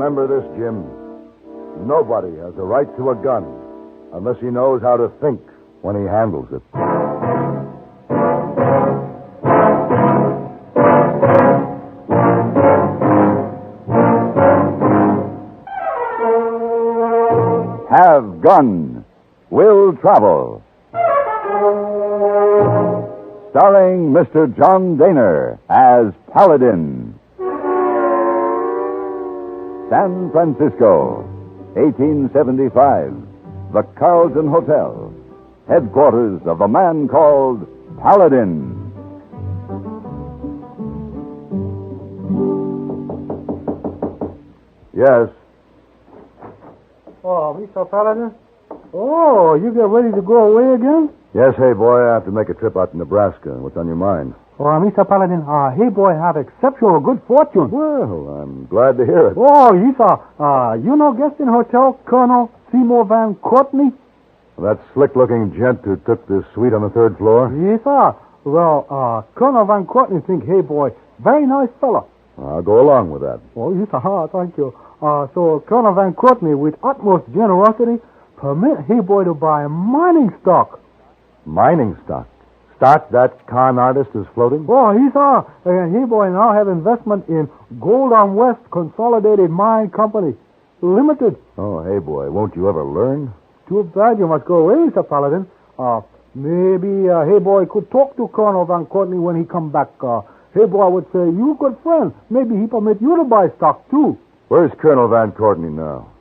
Remember this, Jim. Nobody has a right to a gun unless he knows how to think when he handles it. Have Gun, Will Travel. Starring Mr. John Daner as Paladin. San Francisco, 1875. The Carlton Hotel, headquarters of a man called Paladin. Yes. Oh, Mr. Paladin? Oh, you get ready to go away again? Yes, hey, boy, I have to make a trip out to Nebraska. What's on your mind? Oh, Mr. Paladin, hey, boy, have exceptional good fortune. Well, I'm glad to hear it. Oh, yes, you know Guestin Hotel, Colonel Seymour Van Courtney? That slick-looking gent who took the suite on the third floor? Yes, sir. Well, Colonel Van Courtney think, hey, boy, very nice fella. I'll go along with that. Oh, yes, sir. Thank you. So Colonel Van Courtney, with utmost generosity, permit hey, boy to buy mining stock. Mining stock? Stock that con artist is floating? Oh, yes, sir. And hey, boy, now have investment in Gold on West Consolidated Mine Company Limited. Oh, hey, boy, won't you ever learn? Too bad you must go away, Mr. Paladin. Maybe, hey, boy, could talk to Colonel Van Courtney when he come back. Hey, boy, I would say, you good friend. Maybe he permit you to buy stock, too. Where's Colonel Van Courtney now?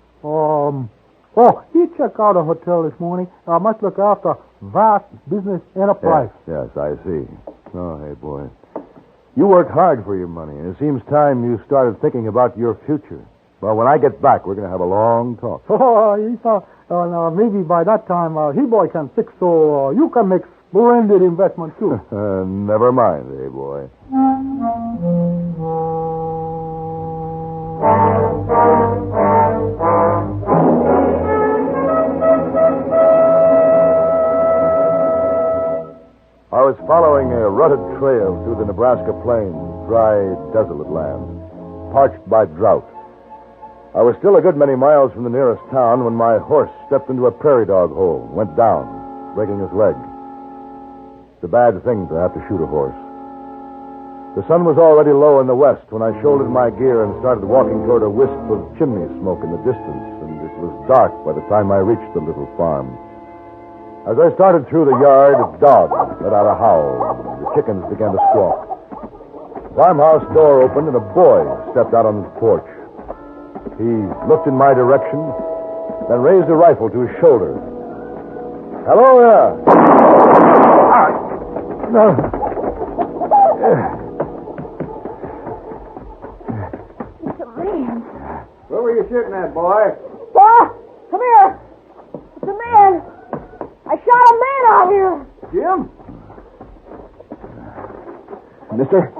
He checked out a hotel this morning. Must look after vast business enterprise. Yes, I see. Oh, hey, boy. You work hard for your money, and it seems time you started thinking about your future. Well, when I get back, we're going to have a long talk. Oh, yes, sir. Now, maybe by that time, he boy can fix so you can make splendid investment, too. Never mind, hey, boy. I was following a rutted trail through the Nebraska plains, dry, desolate land, parched by drought. I was still a good many miles from the nearest town when my horse stepped into a prairie dog hole, went down, breaking his leg. It's a bad thing to have to shoot a horse. The sun was already low in the west when I shouldered my gear and started walking toward a wisp of chimney smoke in the distance, and it was dark by the time I reached the little farm. As I started through the yard, a dog let out a howl, and the chickens began to squawk. The farmhouse door opened, and a boy stepped out on the porch. He looked in my direction, then raised a rifle to his shoulder. Hello there! No. It's a man. Where were you shooting at, boy? Pa, come here. It's a man. I shot a man out here. Jim? Mister?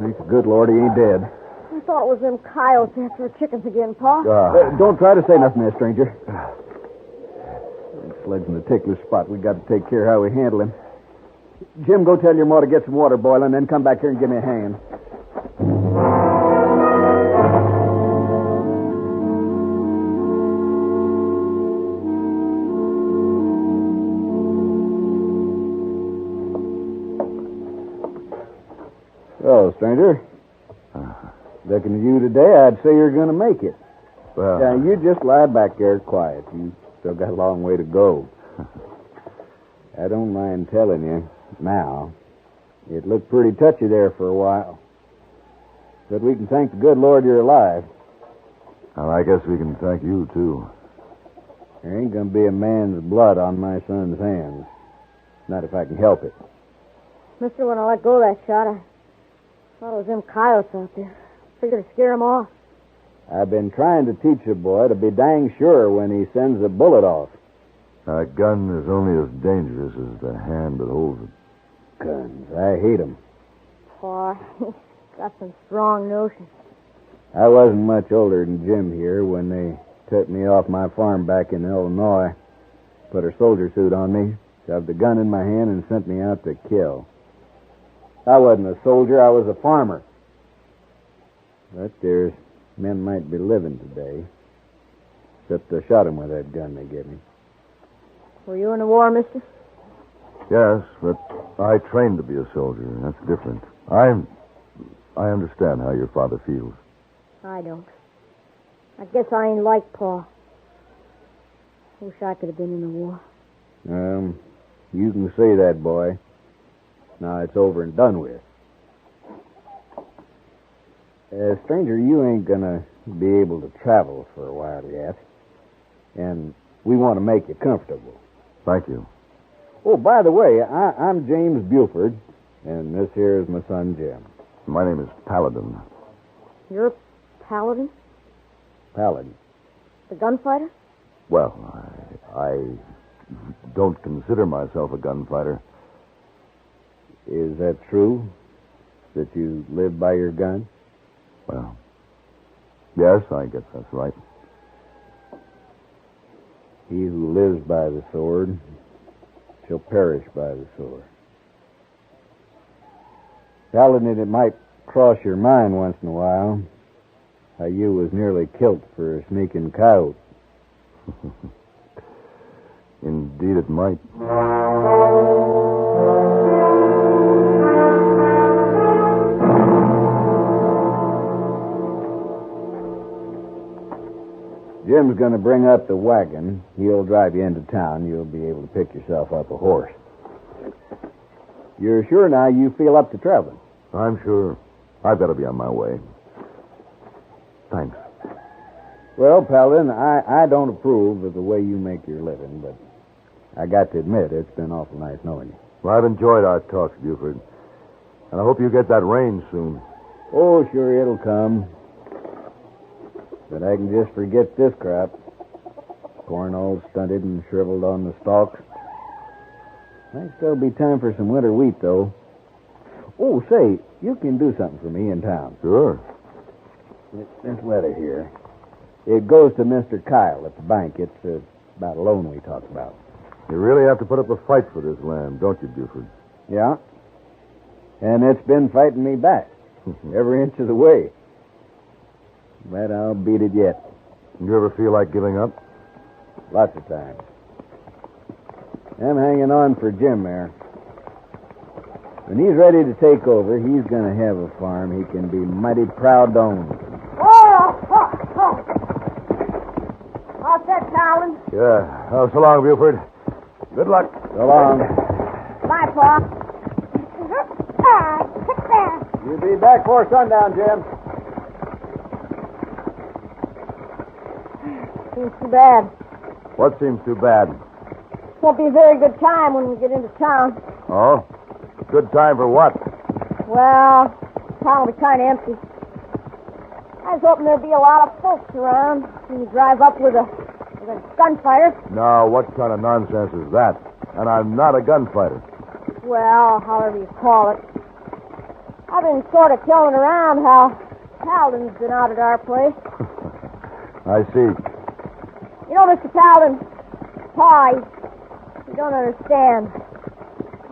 Thank the good Lord he ain't dead. I thought it was them coyotes after the chickens again, Pa. Don't try to say nothing there, stranger. That sled's in the tickler spot. We got to take care of how we handle him. Jim, go tell your ma to get some water boiling, then come back here and give me a hand. So, stranger, looking at you today, I'd say you're going to make it. Well, Now, you just lie back there quiet. You still got a long way to go. I don't mind telling you now. It looked pretty touchy there for a while. But we can thank the good Lord you're alive. well, I guess we can thank you, too. There ain't going to be a man's blood on my son's hands. Not if I can help it. Mister, when I let go of that shot, I thought it was them coyotes out there. Figured to scare them off. I've been trying to teach a boy to be dang sure when he sends a bullet off. A gun is only as dangerous as the hand that holds it. Guns, I hate 'em. Pa, he's got some strong notions. I wasn't much older than Jim here when they took me off my farm back in Illinois, put a soldier suit on me, shoved a gun in my hand, and sent me out to kill. I wasn't a soldier, I was a farmer. But there's Men might be living today. Except I shot him with that gun they gave me. Were you in the war, mister? Yes, but I trained to be a soldier. That's different. I understand how your father feels. I don't. I guess I ain't like Pa. Wish I could have been in the war. You can say that, boy. Now it's over and done with. Stranger, you ain't gonna be able to travel for a while yet. And we want to make you comfortable. Thank you. Oh, by the way, I'm James Buford, and this here is my son, Jim. My name is Paladin. You're Paladin? Paladin. The gunfighter? Well, I don't consider myself a gunfighter. Is that true? That you live by your gun? Well, yes, I guess that's right. He who lives by the sword shall perish by the sword. Paladin, it might cross your mind once in a while how you was nearly killed for a sneaking coyote. Indeed, it might. Jim's going to bring up the wagon. He'll drive you into town. You'll be able to pick yourself up a horse. You're sure now you feel up to traveling? I'm sure. I've got to be on my way. Thanks. Well, Paladin, I don't approve of the way you make your living, but I got to admit, it's been awful nice knowing you. Well, I've enjoyed our talks, Buford. And I hope you get that range soon. Oh, sure, it'll come. But I can just forget this crap. Corn all stunted and shriveled on the stalks. Might still be time for some winter wheat, though. Oh, say, you can do something for me in town. Sure. This letter here. It goes to Mr. Kyle at the bank. It's about a loan we talked about. You really have to put up a fight for this land, don't you, Buford? Yeah. And it's been fighting me back. Every inch of the way. But I'll beat it yet. You ever feel like giving up? Lots of times. I'm hanging on for Jim there. When he's ready to take over, he's going to have a farm he can be mighty proud to own. All set, Paladin. Yeah. Oh, so long, Buford. Good luck. So long. Bye, Pa. You'll be back before sundown, Jim. Seems too bad. What seems too bad? Won't be a very good time when we get into town. Oh? Good time for what? Well, town will be kind of empty. I was hoping there'd be a lot of folks around when you drive up with a gunfighter. Now, what kind of nonsense is that? And I'm not a gunfighter. Well, however you call it. I've been sort of telling around how Paladin's been out at our place. I see. You know, Mr. Paladin, Pa, you don't understand.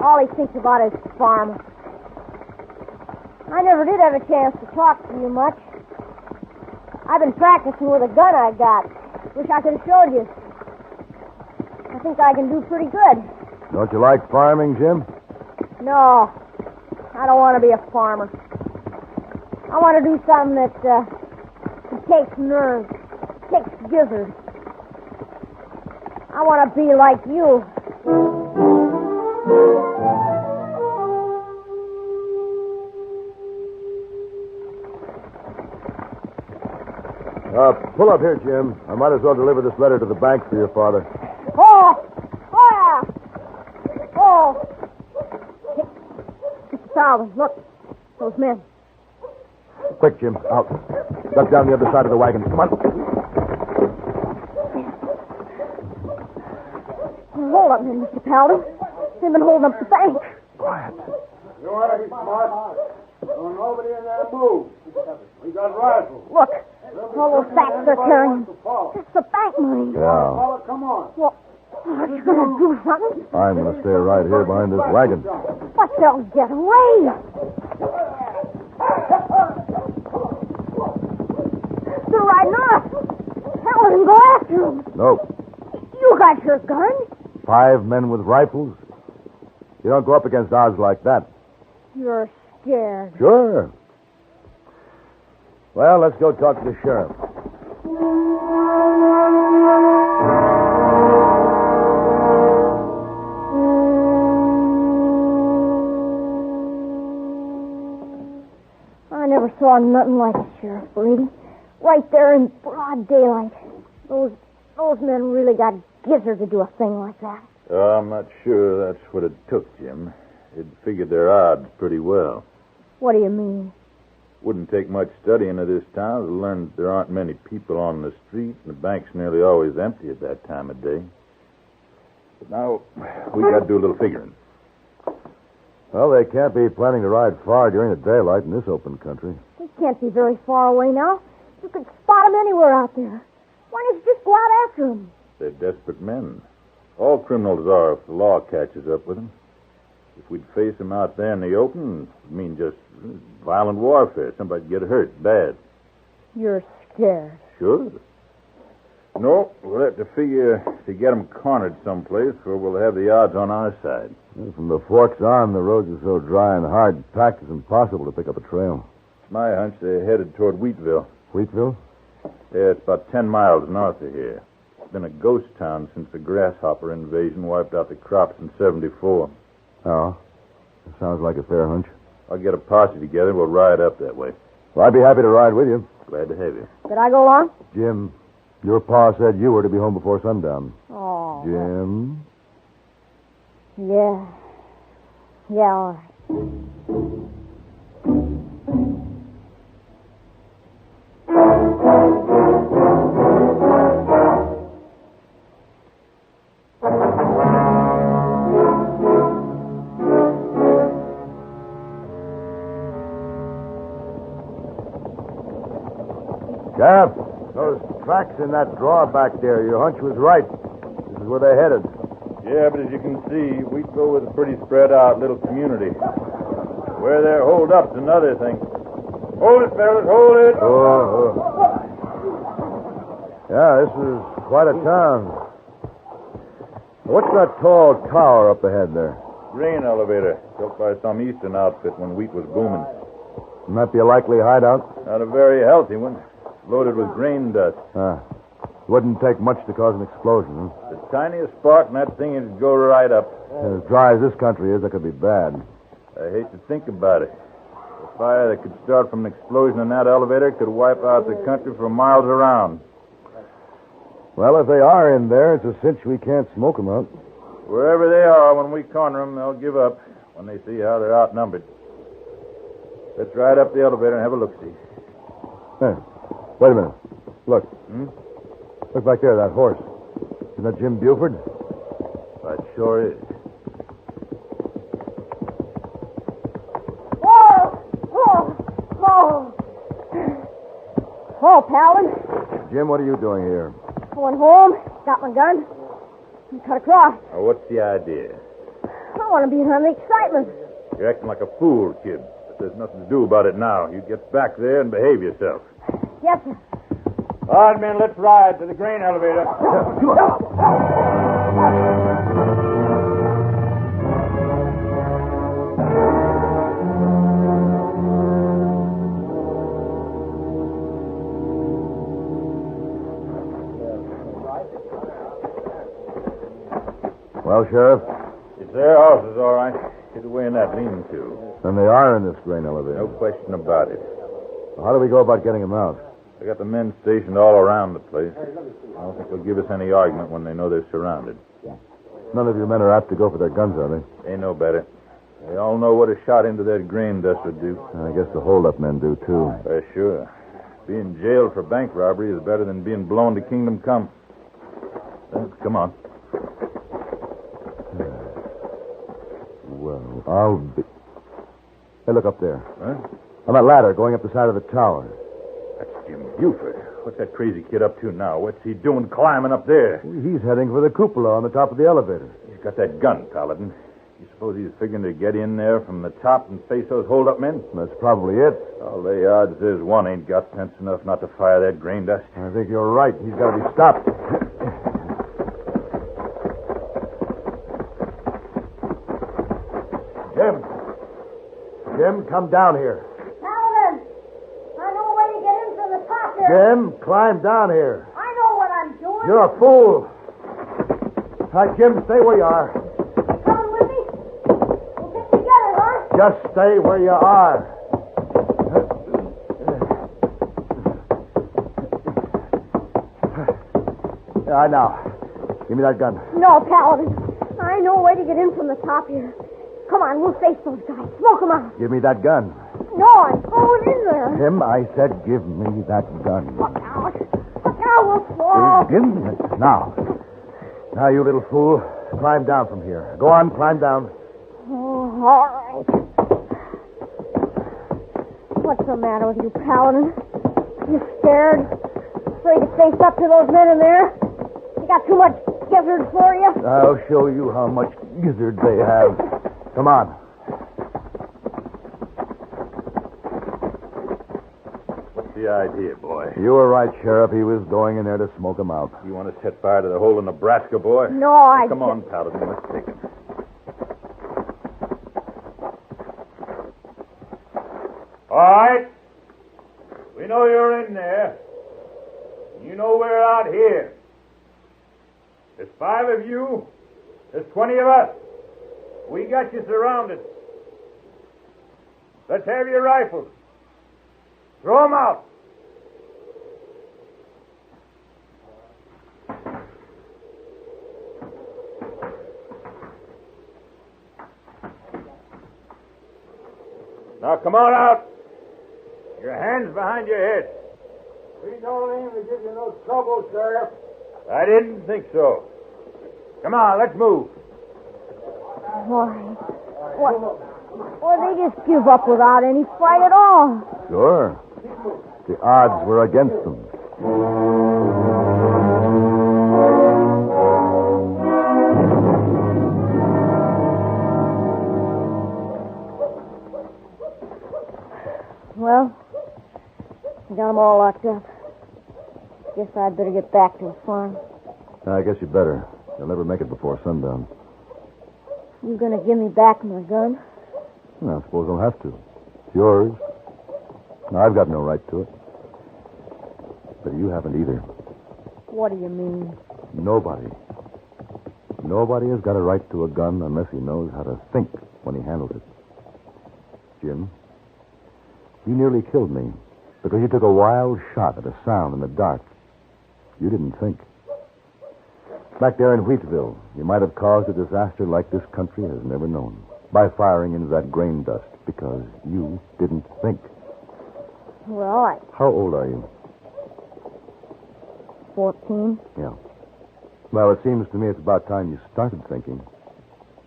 All he thinks about is farming. I never did have a chance to talk to you much. I've been practicing with a gun I got. Wish I could have showed you. I think I can do pretty good. Don't you like farming, Jim? No, I don't want to be a farmer. I want to do something that takes nerves, takes gizzard. I want to be like you. Pull up here, Jim. I might as well deliver this letter to the bank for your father. Oh! Oh, yeah! Oh! Mr. Paladin, look. Those men. Quick, Jim. Out. Duck down the other side of the wagon. Come on. Hold up, men, Mr. Paladin. They've been holding up the bank. Quiet. You want to be smart? Don't nobody in there move. We got rifles. Look. All those sacks they're carrying. That's the bank money. Yeah. Come on. Well, are you going to do something? I'm going to stay right here behind this wagon. But they'll get away. They're riding off. Paladin, go after them. Nope. You got your gun. 5 men with rifles. You don't go up against odds like that. You're scared. Sure. Well, let's go talk to the sheriff. I never saw nothing like it, Sheriff Brady. Right there in broad daylight. Those men really got gizzard to do a thing like that. I'm not sure that's what it took, Jim. It figured their odds pretty well. What do you mean? Wouldn't take much studying of this town to learn that there aren't many people on the street, and the bank's nearly always empty at that time of day. But now, we got to do a little figuring. Well, they can't be planning to ride far during the daylight in this open country. They can't be very far away now. You could spot them anywhere out there. Why don't you just go out after them? They're desperate men. All criminals are if the law catches up with them. If we'd face them out there in the open, it'd mean just violent warfare. Somebody'd get hurt bad. You're scared. Sure. No, we'll have to figure to get them cornered someplace where we'll have the odds on our side. Well, from the forks on, the roads are so dry and hard packed it's impossible to pick up a trail. It's my hunch they're headed toward Wheatville. Wheatville? Yeah, it's about 10 miles north of here. It's been a ghost town since the grasshopper invasion wiped out the crops in 74. Oh, that sounds like a fair hunch. I'll get a posse together and we'll ride up that way. Well, I'd be happy to ride with you. Glad to have you. Could I go along? Jim, your pa said you were to be home before sundown. Oh. Jim? Yeah. Yeah, all right. Sheriff, those tracks in that drawer back there, your hunch was right. This is where they're headed. Yeah, but as you can see, Wheatville was a pretty spread out little community. Where they're holed up's another thing. Hold it, fellas, hold it. Oh. Yeah, this is quite a town. What's that tall tower up ahead there? Grain elevator, built by some eastern outfit when wheat was booming. Might be a likely hideout. Not a very healthy one. Loaded with grain dust. Wouldn't take much to cause an explosion, huh? The tiniest spark and that thing would go right up. As dry as this country is, that could be bad. I hate to think about it. The fire that could start from an explosion in that elevator could wipe out the country for miles around. Well, if they are in there, it's a cinch we can't smoke them out. Wherever they are, when we corner them, they'll give up when they see how they're outnumbered. Let's ride up the elevator and have a look-see. Hey, wait a minute. Look. Look back there, that horse. Isn't that Jim Buford? That sure is. Oh, Paladin. Jim, what are you doing here? Going home, got my gun, and cut across. Now, what's the idea? I want to be in on the excitement. You're acting like a fool, kid. But there's nothing to do about it now. You get back there and behave yourself. Yes, sir. All right, men, let's ride to the grain elevator. Well, Sheriff? It's their horses, all right. Get away in that lean-to. Then they are in this grain elevator. No question about it. Well, how do we go about getting them out? They got the men stationed all around the place. I don't think they'll give us any argument when they know they're surrounded. None of your men are apt to go for their guns, are they? They know better. They all know what a shot into that grain dust would do. I guess the hold-up men do, too. Sure. Being jailed for bank robbery is better than being blown to kingdom come. Come on. Well, I'll be... Hey, look up there. Huh? On that ladder going up the side of the tower. That's Jim Buford. What's that crazy kid up to now? What's he doing climbing up there? He's heading for the cupola on the top of the elevator. He's got that gun, Paladin. You suppose he's figuring to get in there from the top and face those hold-up men? That's probably it. All the odds is one ain't got sense enough not to fire that grain dust. I think you're right. He's got to be stopped. Jim, come down here. Paladin, I know a way to get in from the top here. Jim, climb down here. I know what I'm doing. You're a fool. All right, Jim, stay where you are. Coming with me? We'll get together, huh? Just stay where you are. All right, now, give me that gun. No, Paladin. I know a way to get in from the top here. Come on, we'll face those guys. Smoke them out. Give me that gun. No, I'm going in there. Jim, I said give me that gun. Look out. Look out, we'll fall. Give me it. Now, you little fool, climb down from here. Go on, climb down. Oh, all right. What's the matter with you, Paladin? You scared? Afraid to face up to those men in there? You got too much gizzard for you? I'll show you how much gizzard they have. Come on. What's the idea, boy? You were right, Sheriff. He was going in there to smoke them out. You want to set fire to the whole of Nebraska, boy? No, I... Come on, Paladin. Let's take it. All right. We know you're in there. You know we're out here. There's 5 of you. There's 20 of us. We got you surrounded. Let's have your rifles. Throw them out. Now come on out. Your hands behind your head. We don't aim to give you no trouble, Sheriff. I didn't think so. Come on, let's move. Why? Well, they just give up without any fight at all. Sure. The odds were against them. Well, I got them all locked up. Guess I'd better get back to the farm. I guess you better. You'll never make it before sundown. You gonna give me back my gun? Well, I suppose I'll have to. It's yours. I've got no right to it. But you haven't either. What do you mean? Nobody. Nobody has got a right to a gun unless he knows how to think when he handles it. Jim, you nearly killed me because you took a wild shot at a sound in the dark. You didn't think. Back there in Wheatville, you might have caused a disaster like this country has never known by firing into that grain dust because you didn't think. Well, How old are you? 14. Yeah. Well, it seems to me it's about time you started thinking.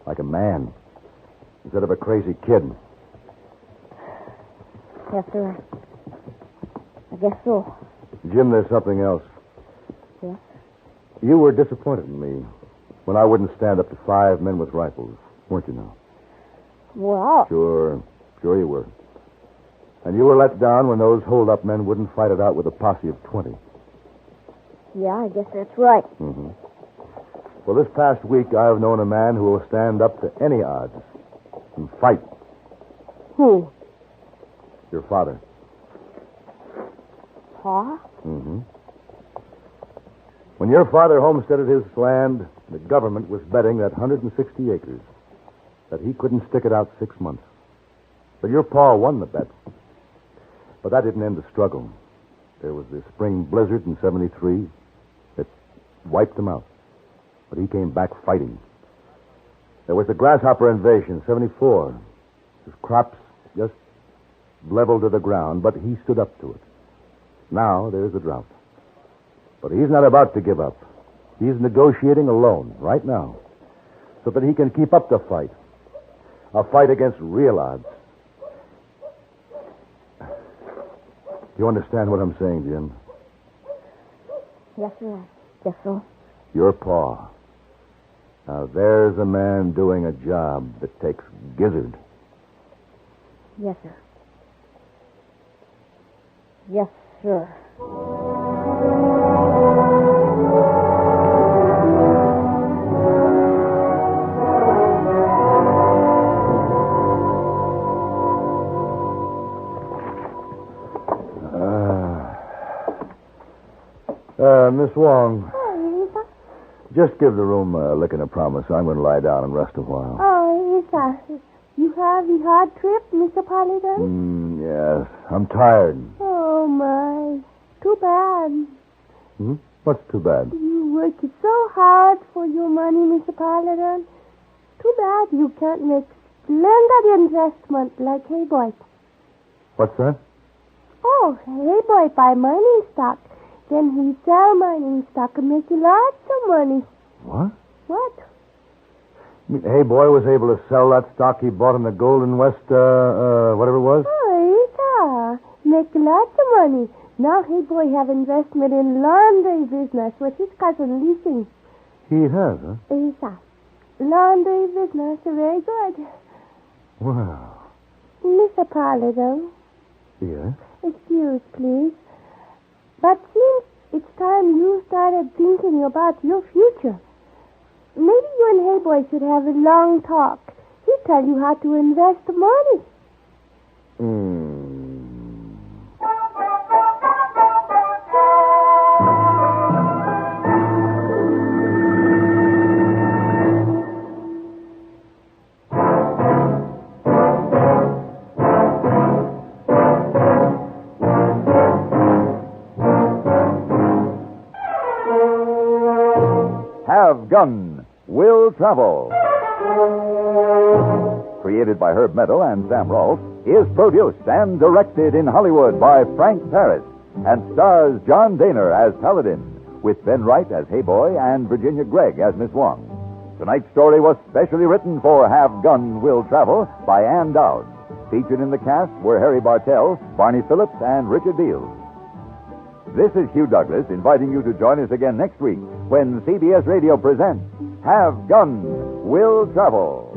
Like a man. Instead of a crazy kid. Yes, sir. I guess so. Jim, there's something else. Yes? You were disappointed in me when I wouldn't stand up to 5 men with rifles, weren't you now? Well... Sure you were. And you were let down when those hold-up men wouldn't fight it out with a posse of 20. Yeah, I guess that's right. Mm-hmm. Well, this past week, I've known a man who will stand up to any odds and fight. Who? Your father. Pa? Mm-hmm. When your father homesteaded his land, the government was betting that 160 acres, that he couldn't stick it out 6 months. But your pa won the bet. But that didn't end the struggle. There was the spring blizzard in 73 that wiped him out. But he came back fighting. There was the grasshopper invasion in 74. His crops just leveled to the ground, but he stood up to it. Now there's the drought. But he's not about to give up. He's negotiating alone right now so that he can keep up the fight. A fight against real odds. Do you understand what I'm saying, Jim? Yes, sir. I guess so. Your pa. Now, there's a man doing a job that takes gizzard. Yes, sir. Yes, sir. Miss Wong, Oh, yes, just give the room a lick and a promise. I'm going to lie down and rest a while. Oh, yes, you have a hard trip, Mr. Paladin? Yes. I'm tired. Oh, my. Too bad. What's too bad? You work so hard for your money, Mr. Paladin. Too bad you can't make splendid investment like Hey Boy. What's that? Oh, Hey Boy buy mining stock. Then he sell mining stock and make lots of money. What? What? Hey Boy was able to sell that stock he bought in the Golden West, whatever it was? Oh, make lots of money. Now Hey Boy have investment in laundry business with his cousin leasing. He has, huh? Isa. Laundry business, very good. Wow. Mr. Paladin. Yes? Excuse, please. But since it's time you started thinking about your future, maybe you and Hey Boy should have a long talk. He'll tell you how to invest the money. Have Gun, Will Travel. Created by Herb Meadow and Sam Rolfe, is produced and directed in Hollywood by Frank Paris and stars John Daner as Paladin, with Ben Wright as Hey Boy and Virginia Gregg as Miss Wong. Tonight's story was specially written for Have Gun, Will Travel by Ann Dowd. Featured in the cast were Harry Bartell, Barney Phillips, and Richard Beals. This is Hugh Douglas inviting you to join us again next week when CBS Radio presents Have Gun, Will Travel.